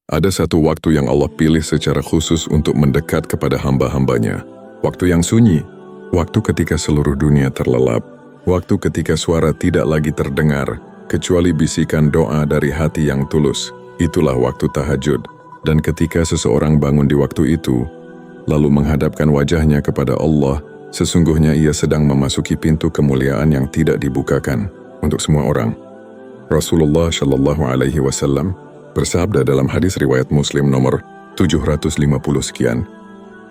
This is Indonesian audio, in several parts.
Ada satu waktu yang Allah pilih secara khusus untuk mendekat kepada hamba-hambanya. Waktu yang sunyi, waktu ketika seluruh dunia terlelap, waktu ketika suara tidak lagi terdengar, kecuali bisikan doa dari hati yang tulus. Itulah waktu tahajud. Dan ketika seseorang bangun di waktu itu, lalu menghadapkan wajahnya kepada Allah, sesungguhnya ia sedang memasuki pintu kemuliaan yang tidak dibukakan untuk semua orang. Rasulullah Shallallahu Alaihi Wasallam bersabda dalam hadis riwayat Muslim nomor 750 sekian,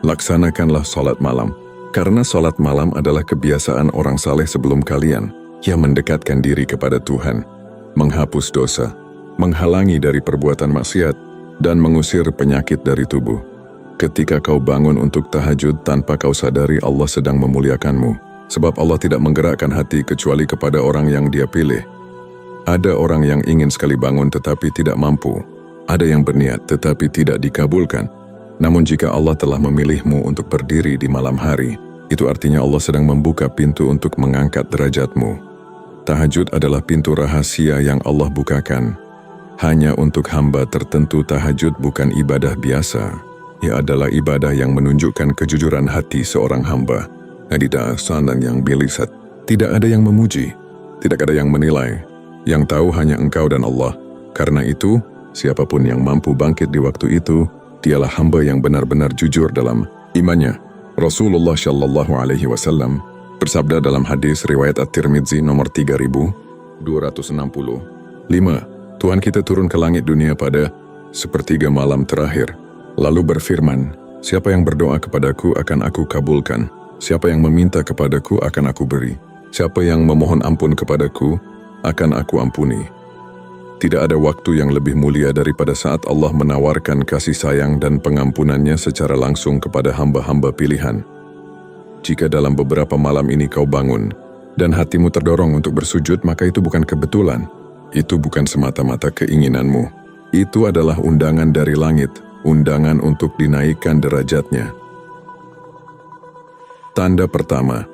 laksanakanlah salat malam, karena salat malam adalah kebiasaan orang saleh sebelum kalian yang mendekatkan diri kepada Tuhan, menghapus dosa, menghalangi dari perbuatan maksiat, dan mengusir penyakit dari tubuh. Ketika kau bangun untuk tahajud tanpa kau sadari Allah sedang memuliakanmu, sebab Allah tidak menggerakkan hati kecuali kepada orang yang Dia pilih. Ada orang yang ingin sekali bangun tetapi tidak mampu. Ada yang berniat tetapi tidak dikabulkan. Namun jika Allah telah memilihmu untuk berdiri di malam hari, itu artinya Allah sedang membuka pintu untuk mengangkat derajatmu. Tahajud adalah pintu rahasia yang Allah bukakan. Hanya untuk hamba tertentu tahajud bukan ibadah biasa. Ia adalah ibadah yang menunjukkan kejujuran hati seorang hamba. Tidak sanang yang bilisat. Tidak ada yang memuji. Tidak ada yang menilai. Yang tahu hanya Engkau dan Allah. Karena itu, siapapun yang mampu bangkit di waktu itu, dialah hamba yang benar-benar jujur dalam imannya. Rasulullah Shallallahu Alaihi Wasallam bersabda dalam hadis riwayat At-Tirmidzi nomor 3265, Tuhan kita turun ke langit dunia pada sepertiga malam terakhir, lalu berfirman, siapa yang berdoa kepadaku akan aku kabulkan, siapa yang meminta kepadaku akan aku beri, siapa yang memohon ampun kepadaku akan aku ampuni. Tidak ada waktu yang lebih mulia daripada saat Allah menawarkan kasih sayang dan pengampunannya secara langsung kepada hamba-hamba pilihan. Jika dalam beberapa malam ini kau bangun, dan hatimu terdorong untuk bersujud, maka itu bukan kebetulan. Itu bukan semata-mata keinginanmu. Itu adalah undangan dari langit, undangan untuk dinaikkan derajatnya. Tanda pertama,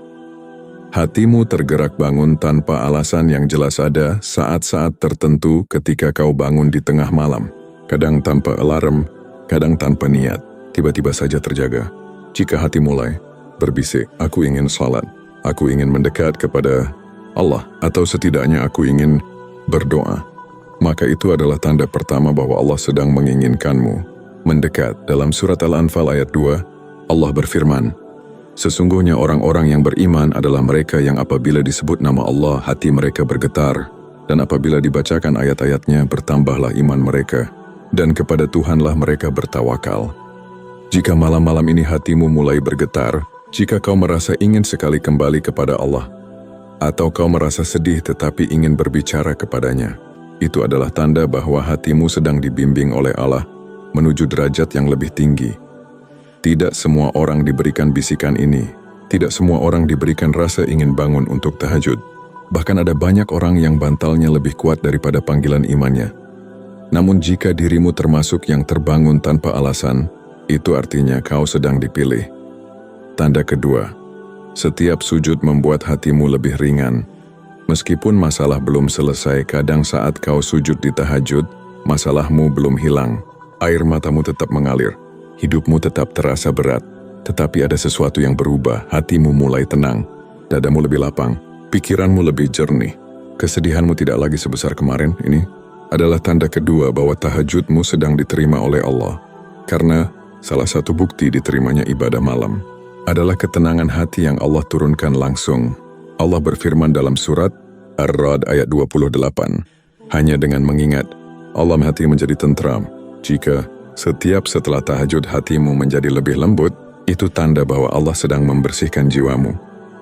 hatimu tergerak bangun tanpa alasan yang jelas. Ada saat-saat tertentu ketika kau bangun di tengah malam, kadang tanpa alarm, kadang tanpa niat, tiba-tiba saja terjaga. Jika hati mulai berbisik, aku ingin salat, aku ingin mendekat kepada Allah, atau setidaknya aku ingin berdoa, maka itu adalah tanda pertama bahwa Allah sedang menginginkanmu mendekat. Dalam surat Al-Anfal ayat 2, Allah berfirman, sesungguhnya orang-orang yang beriman adalah mereka yang apabila disebut nama Allah, hati mereka bergetar, dan apabila dibacakan ayat-ayatnya, bertambahlah iman mereka, dan kepada Tuhanlah mereka bertawakal. Jika malam-malam ini hatimu mulai bergetar, jika kau merasa ingin sekali kembali kepada Allah, atau kau merasa sedih tetapi ingin berbicara kepadanya, itu adalah tanda bahwa hatimu sedang dibimbing oleh Allah menuju derajat yang lebih tinggi. Tidak semua orang diberikan bisikan ini. Tidak semua orang diberikan rasa ingin bangun untuk tahajud. Bahkan ada banyak orang yang bantalnya lebih kuat daripada panggilan imannya. Namun jika dirimu termasuk yang terbangun tanpa alasan, itu artinya kau sedang dipilih. Tanda kedua, setiap sujud membuat hatimu lebih ringan. Meskipun masalah belum selesai, kadang saat kau sujud di tahajud, masalahmu belum hilang. Air matamu tetap mengalir. Hidupmu tetap terasa berat, tetapi ada sesuatu yang berubah. Hatimu mulai tenang, dadamu lebih lapang, pikiranmu lebih jernih. Kesedihanmu tidak lagi sebesar kemarin. Ini adalah tanda kedua bahwa tahajudmu sedang diterima oleh Allah. Karena salah satu bukti diterimanya ibadah malam adalah ketenangan hati yang Allah turunkan langsung. Allah berfirman dalam surat Ar-Ra'd ayat 28, hanya dengan mengingat, Allah hati menjadi tentram. Jika setiap setelah tahajud hatimu menjadi lebih lembut, itu tanda bahwa Allah sedang membersihkan jiwamu.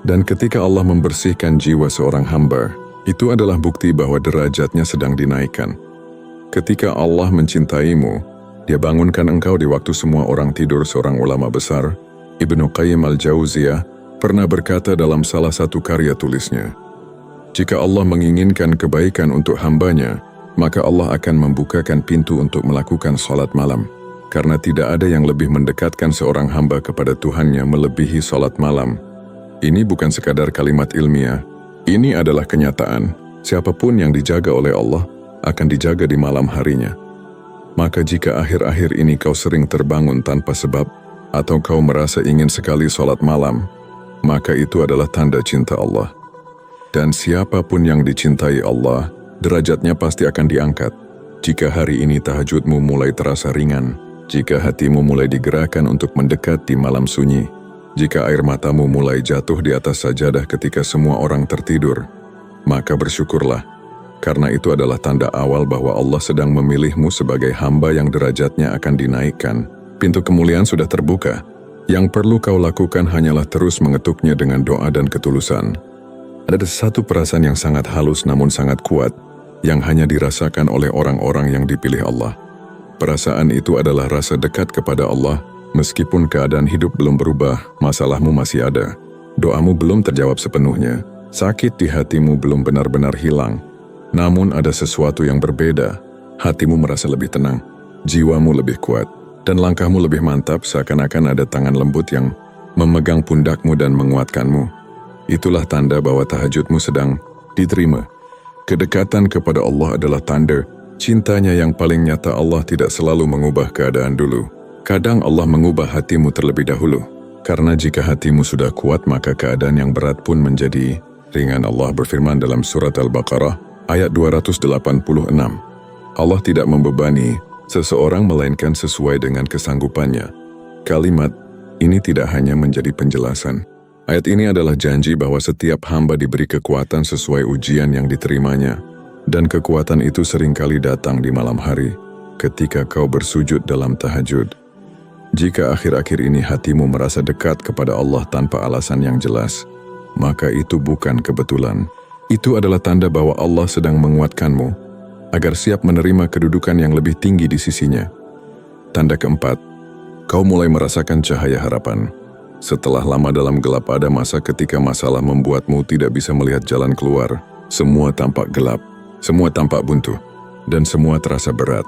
Dan ketika Allah membersihkan jiwa seorang hamba, itu adalah bukti bahwa derajatnya sedang dinaikkan. Ketika Allah mencintaimu, Dia bangunkan engkau di waktu semua orang tidur. Seorang ulama besar, Ibnu Qayyim al-Jauziyah, pernah berkata dalam salah satu karya tulisnya, jika Allah menginginkan kebaikan untuk hambanya, maka Allah akan membukakan pintu untuk melakukan salat malam. Karena tidak ada yang lebih mendekatkan seorang hamba kepada Tuhannya melebihi salat malam. Ini bukan sekadar kalimat ilmiah. Ini adalah kenyataan. Siapapun yang dijaga oleh Allah akan dijaga di malam harinya. Maka jika akhir-akhir ini kau sering terbangun tanpa sebab, atau kau merasa ingin sekali sholat malam, maka itu adalah tanda cinta Allah. Dan siapapun yang dicintai Allah, derajatnya pasti akan diangkat. Jika hari ini tahajudmu mulai terasa ringan, jika hatimu mulai digerakkan untuk mendekat di malam sunyi, jika air matamu mulai jatuh di atas sajadah ketika semua orang tertidur, maka bersyukurlah, karena itu adalah tanda awal bahwa Allah sedang memilihmu sebagai hamba yang derajatnya akan dinaikkan. Pintu kemuliaan sudah terbuka. Yang perlu kau lakukan hanyalah terus mengetuknya dengan doa dan ketulusan. Ada satu perasaan yang sangat halus namun sangat kuat, yang hanya dirasakan oleh orang-orang yang dipilih Allah. Perasaan itu adalah rasa dekat kepada Allah, meskipun keadaan hidup belum berubah, masalahmu masih ada. Doamu belum terjawab sepenuhnya, sakit di hatimu belum benar-benar hilang. Namun ada sesuatu yang berbeda, hatimu merasa lebih tenang, jiwamu lebih kuat, dan langkahmu lebih mantap seakan-akan ada tangan lembut yang memegang pundakmu dan menguatkanmu. Itulah tanda bahwa tahajudmu sedang diterima. Kedekatan kepada Allah adalah tanda cintanya yang paling nyata. Allah tidak selalu mengubah keadaan dulu. Kadang Allah mengubah hatimu terlebih dahulu. Karena jika hatimu sudah kuat, maka keadaan yang berat pun menjadi ringan. Allah berfirman dalam surat Al-Baqarah ayat 286. Allah tidak membebani seseorang melainkan sesuai dengan kesanggupannya. Kalimat ini tidak hanya menjadi penjelasan. Ayat ini adalah janji bahwa setiap hamba diberi kekuatan sesuai ujian yang diterimanya. Dan kekuatan itu seringkali datang di malam hari ketika kau bersujud dalam tahajud. Jika akhir-akhir ini hatimu merasa dekat kepada Allah tanpa alasan yang jelas, maka itu bukan kebetulan. Itu adalah tanda bahwa Allah sedang menguatkanmu agar siap menerima kedudukan yang lebih tinggi di sisinya. Tanda keempat, kau mulai merasakan cahaya harapan. Setelah lama dalam gelap, ada masa ketika masalah membuatmu tidak bisa melihat jalan keluar. Semua tampak gelap, semua tampak buntu, dan semua terasa berat.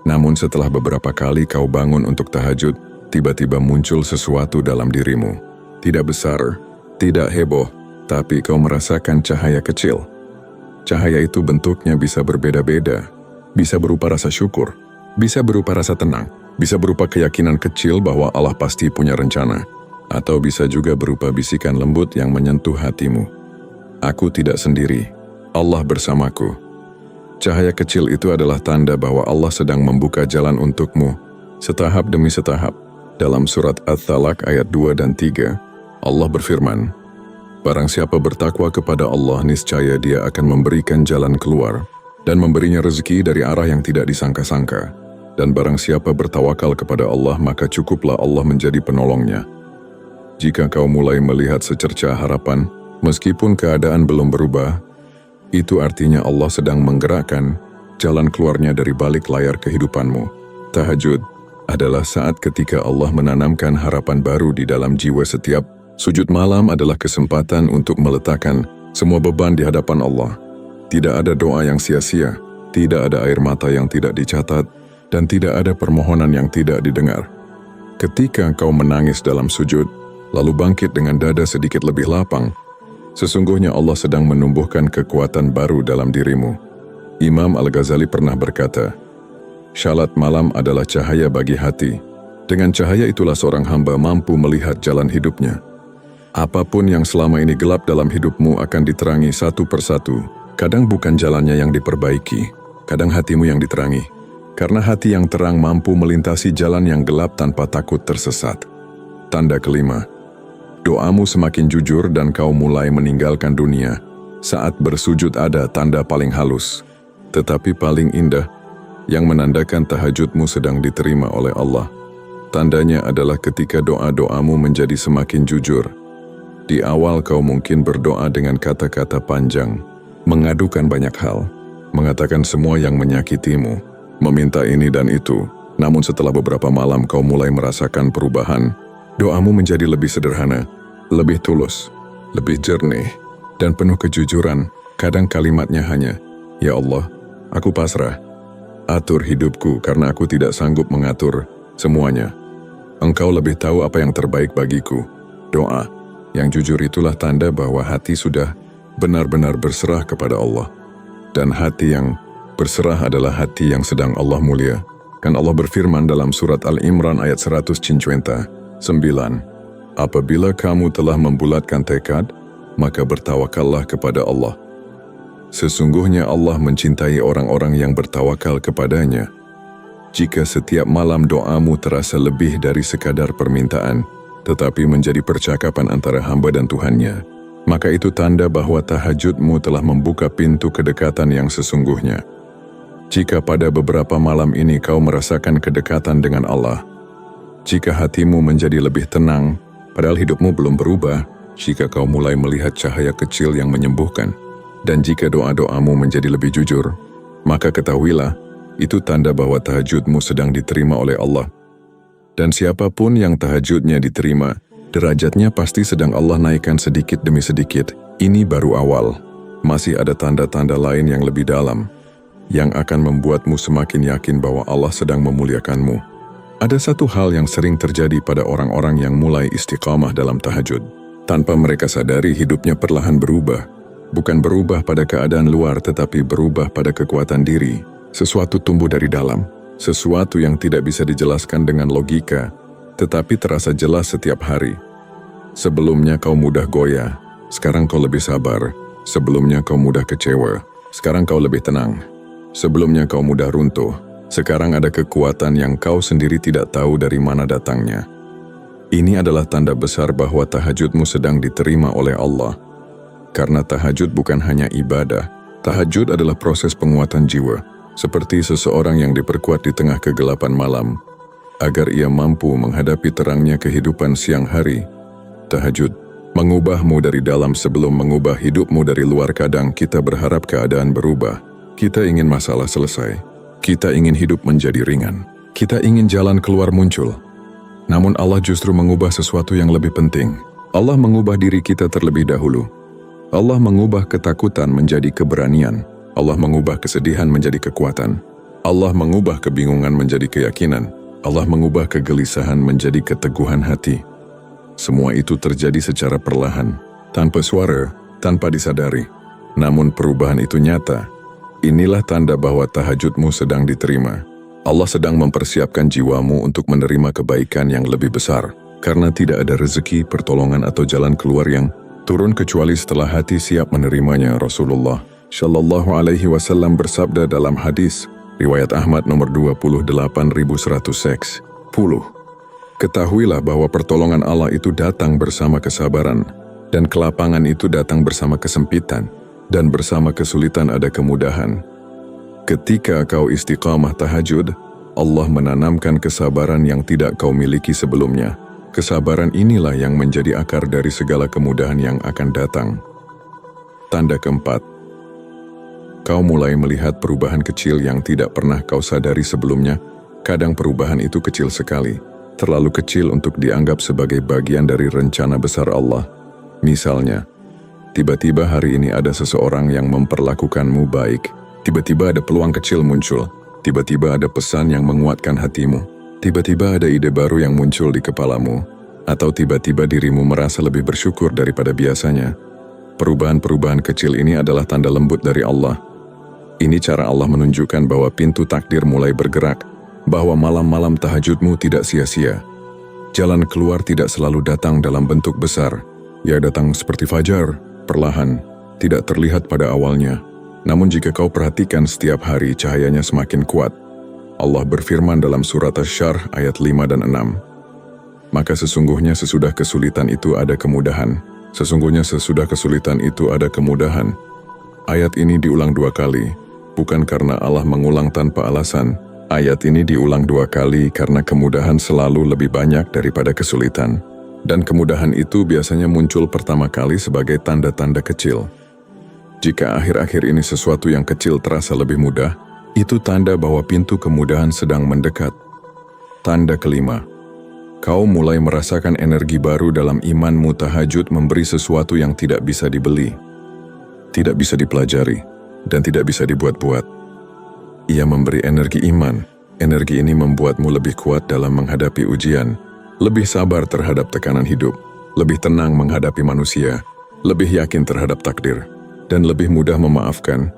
Namun setelah beberapa kali kau bangun untuk tahajud, tiba-tiba muncul sesuatu dalam dirimu. Tidak besar, tidak heboh, tapi kau merasakan cahaya kecil. Cahaya itu bentuknya bisa berbeda-beda, bisa berupa rasa syukur, bisa berupa rasa tenang, bisa berupa keyakinan kecil bahwa Allah pasti punya rencana, atau bisa juga berupa bisikan lembut yang menyentuh hatimu. Aku tidak sendiri, Allah bersamaku. Cahaya kecil itu adalah tanda bahwa Allah sedang membuka jalan untukmu, setahap demi setahap. Dalam surat At-Talaq ayat 2 dan 3, Allah berfirman, barang siapa bertakwa kepada Allah, niscaya Dia akan memberikan jalan keluar dan memberinya rezeki dari arah yang tidak disangka-sangka. Dan barang siapa bertawakal kepada Allah, maka cukuplah Allah menjadi penolongnya. Jika kau mulai melihat secercah harapan, meskipun keadaan belum berubah, itu artinya Allah sedang menggerakkan jalan keluarnya dari balik layar kehidupanmu. Tahajud adalah saat ketika Allah menanamkan harapan baru di dalam jiwa setiap. Sujud malam adalah kesempatan untuk meletakkan semua beban di hadapan Allah. Tidak ada doa yang sia-sia, tidak ada air mata yang tidak dicatat, dan tidak ada permohonan yang tidak didengar. Ketika kau menangis dalam sujud, lalu bangkit dengan dada sedikit lebih lapang, sesungguhnya Allah sedang menumbuhkan kekuatan baru dalam dirimu. Imam Al-Ghazali pernah berkata, syalat malam adalah cahaya bagi hati. Dengan cahaya itulah seorang hamba mampu melihat jalan hidupnya. Apapun yang selama ini gelap dalam hidupmu akan diterangi satu persatu. Kadang bukan jalannya yang diperbaiki, kadang hatimu yang diterangi. Karena hati yang terang mampu melintasi jalan yang gelap tanpa takut tersesat. Tanda kelima, doamu semakin jujur dan kau mulai meninggalkan dunia. Saat bersujud ada tanda paling halus, tetapi paling indah, yang menandakan tahajudmu sedang diterima oleh Allah. Tandanya adalah ketika doa-doamu menjadi semakin jujur. Di awal kau mungkin berdoa dengan kata-kata panjang, mengadukan banyak hal, mengatakan semua yang menyakitimu, meminta ini dan itu. Namun setelah beberapa malam kau mulai merasakan perubahan. Doamu menjadi lebih sederhana, lebih tulus, lebih jernih, dan penuh kejujuran. Kadang kalimatnya hanya, ya Allah, aku pasrah. Atur hidupku karena aku tidak sanggup mengatur semuanya. Engkau lebih tahu apa yang terbaik bagiku. Doa yang jujur itulah tanda bahwa hati sudah benar-benar berserah kepada Allah. Dan hati yang berserah adalah hati yang sedang Allah mulia. Kan Allah berfirman dalam surat Al-Imran ayat 159, apabila kamu telah membulatkan tekad, maka bertawakallah kepada Allah. Sesungguhnya Allah mencintai orang-orang yang bertawakal kepadanya. Jika setiap malam doamu terasa lebih dari sekadar permintaan, tetapi menjadi percakapan antara hamba dan Tuhannya, maka itu tanda bahwa tahajudmu telah membuka pintu kedekatan yang sesungguhnya. Jika pada beberapa malam ini kau merasakan kedekatan dengan Allah, jika hatimu menjadi lebih tenang, padahal hidupmu belum berubah, jika kau mulai melihat cahaya kecil yang menyembuhkan, dan jika doa-doamu menjadi lebih jujur, maka ketahuilah, itu tanda bahwa tahajudmu sedang diterima oleh Allah. Dan siapapun yang tahajudnya diterima, derajatnya pasti sedang Allah naikkan sedikit demi sedikit. Ini baru awal. Masih ada tanda-tanda lain yang lebih dalam, yang akan membuatmu semakin yakin bahwa Allah sedang memuliakanmu. Ada satu hal yang sering terjadi pada orang-orang yang mulai istiqamah dalam tahajud. Tanpa mereka sadari, hidupnya perlahan berubah. Bukan berubah pada keadaan luar, tetapi berubah pada kekuatan diri. Sesuatu tumbuh dari dalam. Sesuatu yang tidak bisa dijelaskan dengan logika, tetapi terasa jelas setiap hari. Sebelumnya kau mudah goyah, sekarang kau lebih sabar. Sebelumnya kau mudah kecewa, sekarang kau lebih tenang. Sebelumnya kau mudah runtuh, sekarang ada kekuatan yang kau sendiri tidak tahu dari mana datangnya. Ini adalah tanda besar bahwa tahajudmu sedang diterima oleh Allah. Karena tahajud bukan hanya ibadah, tahajud adalah proses penguatan jiwa, seperti seseorang yang diperkuat di tengah kegelapan malam, agar ia mampu menghadapi terangnya kehidupan siang hari. Tahajud mengubahmu dari dalam sebelum mengubah hidupmu dari luar. Kadang kita berharap keadaan berubah. Kita ingin masalah selesai. Kita ingin hidup menjadi ringan. Kita ingin jalan keluar muncul. Namun Allah justru mengubah sesuatu yang lebih penting. Allah mengubah diri kita terlebih dahulu. Allah mengubah ketakutan menjadi keberanian. Allah mengubah kesedihan menjadi kekuatan. Allah mengubah kebingungan menjadi keyakinan. Allah mengubah kegelisahan menjadi keteguhan hati. Semua itu terjadi secara perlahan, tanpa suara, tanpa disadari. Namun perubahan itu nyata. Inilah tanda bahwa tahajudmu sedang diterima. Allah sedang mempersiapkan jiwamu untuk menerima kebaikan yang lebih besar, karena tidak ada rezeki, pertolongan atau jalan keluar yang turun kecuali setelah hati siap menerimanya. Rasulullah Shallallahu Alaihi Wasallam bersabda dalam hadis riwayat Ahmad nomor 28110, ketahuilah bahwa pertolongan Allah itu datang bersama kesabaran, dan kelapangan itu datang bersama kesempitan, dan bersama kesulitan ada kemudahan. Ketika kau istiqamah tahajud, Allah menanamkan kesabaran yang tidak kau miliki sebelumnya. Kesabaran inilah yang menjadi akar dari segala kemudahan yang akan datang. Tanda keempat, kau mulai melihat perubahan kecil yang tidak pernah kau sadari sebelumnya. Kadang perubahan itu kecil sekali, terlalu kecil untuk dianggap sebagai bagian dari rencana besar Allah. Misalnya, tiba-tiba hari ini ada seseorang yang memperlakukanmu baik. Tiba-tiba ada peluang kecil muncul. Tiba-tiba ada pesan yang menguatkan hatimu. Tiba-tiba ada ide baru yang muncul di kepalamu. Atau tiba-tiba dirimu merasa lebih bersyukur daripada biasanya. Perubahan-perubahan kecil ini adalah tanda lembut dari Allah. Ini cara Allah menunjukkan bahwa pintu takdir mulai bergerak. Bahwa malam-malam tahajudmu tidak sia-sia. Jalan keluar tidak selalu datang dalam bentuk besar. Ia datang seperti fajar, perlahan, tidak terlihat pada awalnya. Namun jika kau perhatikan setiap hari cahayanya semakin kuat. Allah berfirman dalam surat Asy-Syarh ayat 5 dan 6. Maka sesungguhnya sesudah kesulitan itu ada kemudahan. Sesungguhnya sesudah kesulitan itu ada kemudahan. Ayat ini diulang 2 kali, bukan karena Allah mengulang tanpa alasan. Ayat ini diulang 2 kali karena kemudahan selalu lebih banyak daripada kesulitan. Dan kemudahan itu biasanya muncul pertama kali sebagai tanda-tanda kecil. Jika akhir-akhir ini sesuatu yang kecil terasa lebih mudah, itu tanda bahwa pintu kemudahan sedang mendekat. Tanda kelima, kau mulai merasakan energi baru dalam imanmu. Tahajud memberi sesuatu yang tidak bisa dibeli, tidak bisa dipelajari, dan tidak bisa dibuat-buat. Ia memberi energi iman. Energi ini membuatmu lebih kuat dalam menghadapi ujian, lebih sabar terhadap tekanan hidup, lebih tenang menghadapi manusia, lebih yakin terhadap takdir, dan lebih mudah memaafkan.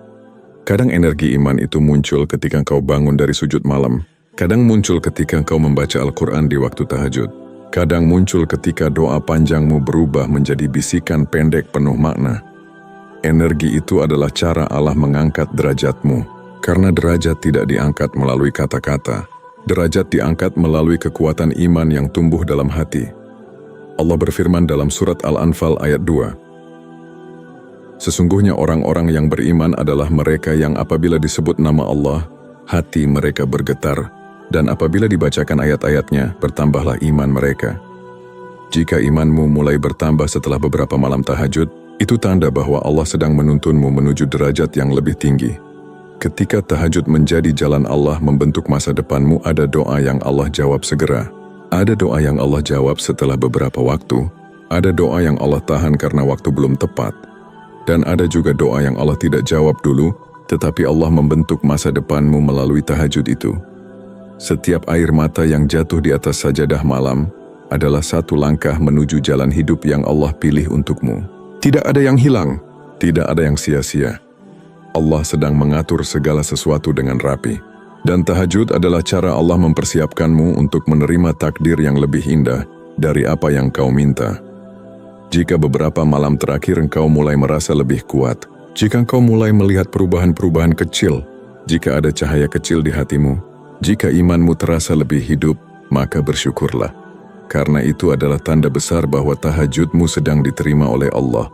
Kadang energi iman itu muncul ketika kau bangun dari sujud malam. Kadang muncul ketika engkau membaca Al-Quran di waktu tahajud. Kadang muncul ketika doa panjangmu berubah menjadi bisikan pendek penuh makna. Energi itu adalah cara Allah mengangkat derajatmu. Karena derajat tidak diangkat melalui kata-kata. Derajat diangkat melalui kekuatan iman yang tumbuh dalam hati. Allah berfirman dalam surat Al-Anfal ayat 2. Sesungguhnya orang-orang yang beriman adalah mereka yang apabila disebut nama Allah, hati mereka bergetar. Dan apabila dibacakan ayat-ayatnya, bertambahlah iman mereka. Jika imanmu mulai bertambah setelah beberapa malam tahajud, itu tanda bahwa Allah sedang menuntunmu menuju derajat yang lebih tinggi. Ketika tahajud menjadi jalan Allah membentuk masa depanmu, ada doa yang Allah jawab segera. Ada doa yang Allah jawab setelah beberapa waktu. Ada doa yang Allah tahan karena waktu belum tepat. Dan ada juga doa yang Allah tidak jawab dulu, tetapi Allah membentuk masa depanmu melalui tahajud itu. Setiap air mata yang jatuh di atas sajadah malam adalah satu langkah menuju jalan hidup yang Allah pilih untukmu. Tidak ada yang hilang, tidak ada yang sia-sia. Allah sedang mengatur segala sesuatu dengan rapi. Dan tahajud adalah cara Allah mempersiapkanmu untuk menerima takdir yang lebih indah dari apa yang kau minta. Jika beberapa malam terakhir engkau mulai merasa lebih kuat, jika engkau mulai melihat perubahan-perubahan kecil, jika ada cahaya kecil di hatimu, jika imanmu terasa lebih hidup, maka bersyukurlah. Karena itu adalah tanda besar bahwa tahajudmu sedang diterima oleh Allah.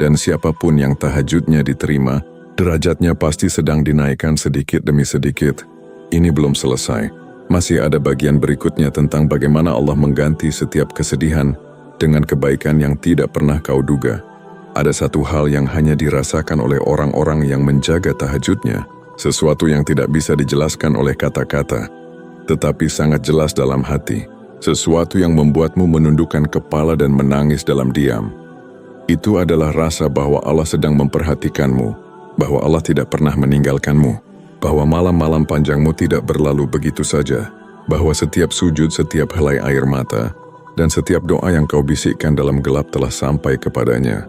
Dan siapapun yang tahajudnya diterima, derajatnya pasti sedang dinaikkan sedikit demi sedikit. Ini belum selesai. Masih ada bagian berikutnya tentang bagaimana Allah mengganti setiap kesedihan dengan kebaikan yang tidak pernah kau duga. Ada satu hal yang hanya dirasakan oleh orang-orang yang menjaga tahajudnya. Sesuatu yang tidak bisa dijelaskan oleh kata-kata, tetapi sangat jelas dalam hati. Sesuatu yang membuatmu menundukkan kepala dan menangis dalam diam. Itu adalah rasa bahwa Allah sedang memperhatikanmu, bahwa Allah tidak pernah meninggalkanmu, bahwa malam-malam panjangmu tidak berlalu begitu saja, bahwa setiap sujud, setiap helai air mata, dan setiap doa yang kau bisikkan dalam gelap telah sampai kepadanya.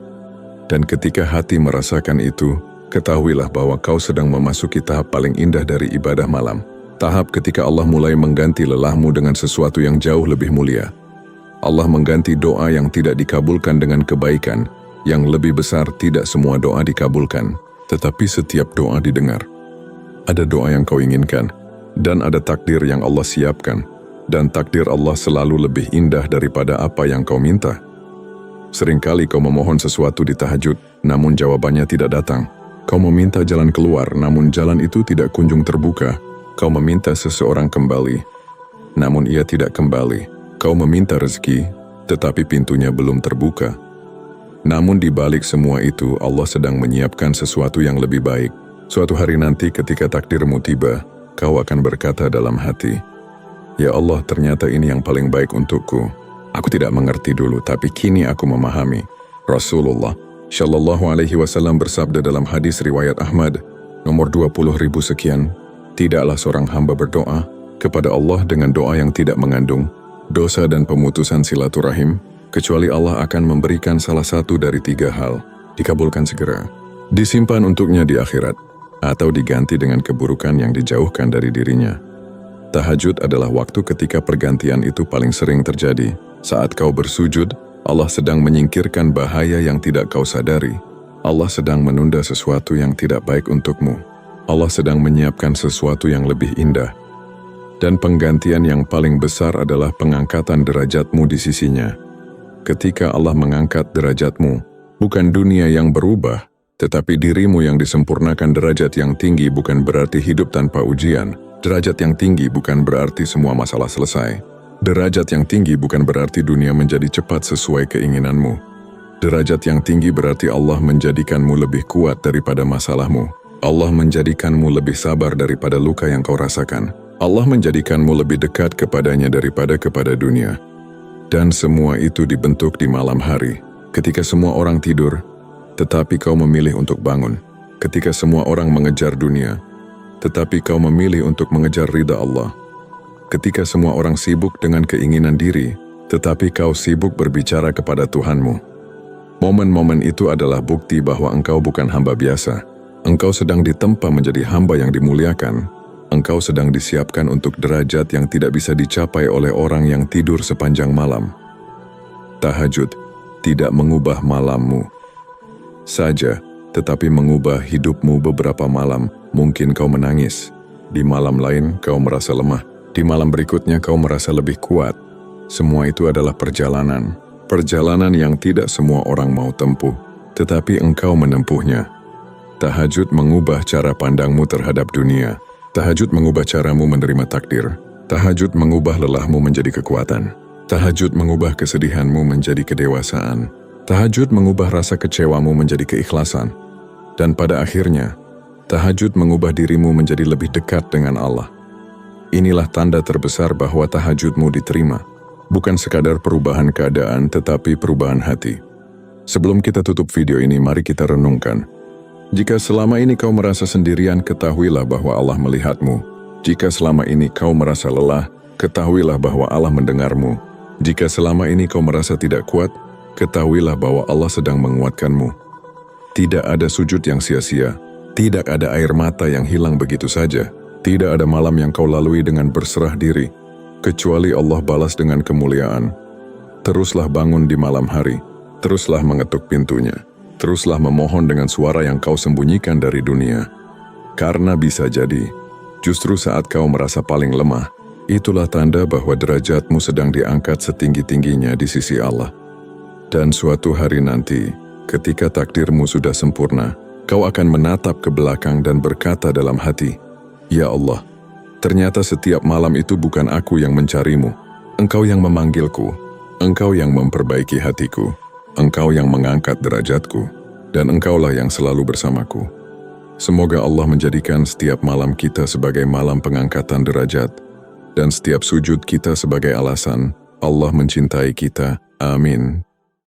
Dan ketika hati merasakan itu, ketahuilah bahwa kau sedang memasuki tahap paling indah dari ibadah malam. Tahap ketika Allah mulai mengganti lelahmu dengan sesuatu yang jauh lebih mulia. Allah mengganti doa yang tidak dikabulkan dengan kebaikan. Yang lebih besar, tidak semua doa dikabulkan, tetapi setiap doa didengar. Ada doa yang kau inginkan, dan ada takdir yang Allah siapkan. Dan takdir Allah selalu lebih indah daripada apa yang kau minta. Seringkali kau memohon sesuatu di tahajud, namun jawabannya tidak datang. Kau meminta jalan keluar, namun jalan itu tidak kunjung terbuka. Kau meminta seseorang kembali, namun ia tidak kembali. Kau meminta rezeki, tetapi pintunya belum terbuka. Namun di balik semua itu, Allah sedang menyiapkan sesuatu yang lebih baik. Suatu hari nanti ketika takdirmu tiba, kau akan berkata dalam hati, "Ya Allah, ternyata ini yang paling baik untukku. Aku tidak mengerti dulu, tapi kini aku memahami." Rasulullah Shallallahu Alaihi Wasallam bersabda dalam hadis riwayat Ahmad, nomor 20.000 sekian, tidaklah seorang hamba berdoa kepada Allah dengan doa yang tidak mengandung dosa dan pemutusan silaturahim, kecuali Allah akan memberikan salah satu dari 3 hal, dikabulkan segera, disimpan untuknya di akhirat, atau diganti dengan keburukan yang dijauhkan dari dirinya. Tahajud adalah waktu ketika pergantian itu paling sering terjadi. Saat kau bersujud, Allah sedang menyingkirkan bahaya yang tidak kau sadari. Allah sedang menunda sesuatu yang tidak baik untukmu. Allah sedang menyiapkan sesuatu yang lebih indah. Dan penggantian yang paling besar adalah pengangkatan derajatmu di sisinya. Ketika Allah mengangkat derajatmu, bukan dunia yang berubah, tetapi dirimu yang disempurnakan. Derajat yang tinggi bukan berarti hidup tanpa ujian. Derajat yang tinggi bukan berarti semua masalah selesai. Derajat yang tinggi bukan berarti dunia menjadi cepat sesuai keinginanmu. Derajat yang tinggi berarti Allah menjadikanmu lebih kuat daripada masalahmu. Allah menjadikanmu lebih sabar daripada luka yang kau rasakan. Allah menjadikanmu lebih dekat kepadanya daripada kepada dunia. Dan semua itu dibentuk di malam hari, ketika semua orang tidur, tetapi kau memilih untuk bangun. Ketika semua orang mengejar dunia, tetapi kau memilih untuk mengejar ridha Allah. Ketika semua orang sibuk dengan keinginan diri, tetapi kau sibuk berbicara kepada Tuhanmu. Momen-momen itu adalah bukti bahwa engkau bukan hamba biasa. Engkau sedang ditempa menjadi hamba yang dimuliakan. Engkau sedang disiapkan untuk derajat yang tidak bisa dicapai oleh orang yang tidur sepanjang malam. Tahajud tidak mengubah malammu saja, tetapi mengubah hidupmu beberapa malam. Mungkin kau menangis. Di malam lain kau merasa lemah. Di malam berikutnya kau merasa lebih kuat. Semua itu adalah perjalanan. Perjalanan yang tidak semua orang mau tempuh, tetapi engkau menempuhnya. Tahajud mengubah cara pandangmu terhadap dunia. Tahajud mengubah caramu menerima takdir. Tahajud mengubah lelahmu menjadi kekuatan. Tahajud mengubah kesedihanmu menjadi kedewasaan. Tahajud mengubah rasa kecewamu menjadi keikhlasan. Dan pada akhirnya, tahajud mengubah dirimu menjadi lebih dekat dengan Allah. Inilah tanda terbesar bahwa tahajudmu diterima. Bukan sekadar perubahan keadaan, tetapi perubahan hati. Sebelum kita tutup video ini, mari kita renungkan. Jika selama ini kau merasa sendirian, ketahuilah bahwa Allah melihatmu. Jika selama ini kau merasa lelah, ketahuilah bahwa Allah mendengarmu. Jika selama ini kau merasa tidak kuat, ketahuilah bahwa Allah sedang menguatkanmu. Tidak ada sujud yang sia-sia. Tidak ada air mata yang hilang begitu saja. Tidak ada malam yang kau lalui dengan berserah diri, kecuali Allah balas dengan kemuliaan. Teruslah bangun di malam hari. Teruslah mengetuk pintunya. Teruslah memohon dengan suara yang kau sembunyikan dari dunia. Karena bisa jadi, justru saat kau merasa paling lemah, itulah tanda bahwa derajatmu sedang diangkat setinggi-tingginya di sisi Allah. Dan suatu hari nanti, ketika takdirmu sudah sempurna, kau akan menatap ke belakang dan berkata dalam hati, "Ya Allah, ternyata setiap malam itu bukan aku yang mencarimu. Engkau yang memanggilku, Engkau yang memperbaiki hatiku. Engkau yang mengangkat derajatku, dan Engkaulah yang selalu bersamaku." Semoga Allah menjadikan setiap malam kita sebagai malam pengangkatan derajat, dan setiap sujud kita sebagai alasan Allah mencintai kita. Amin.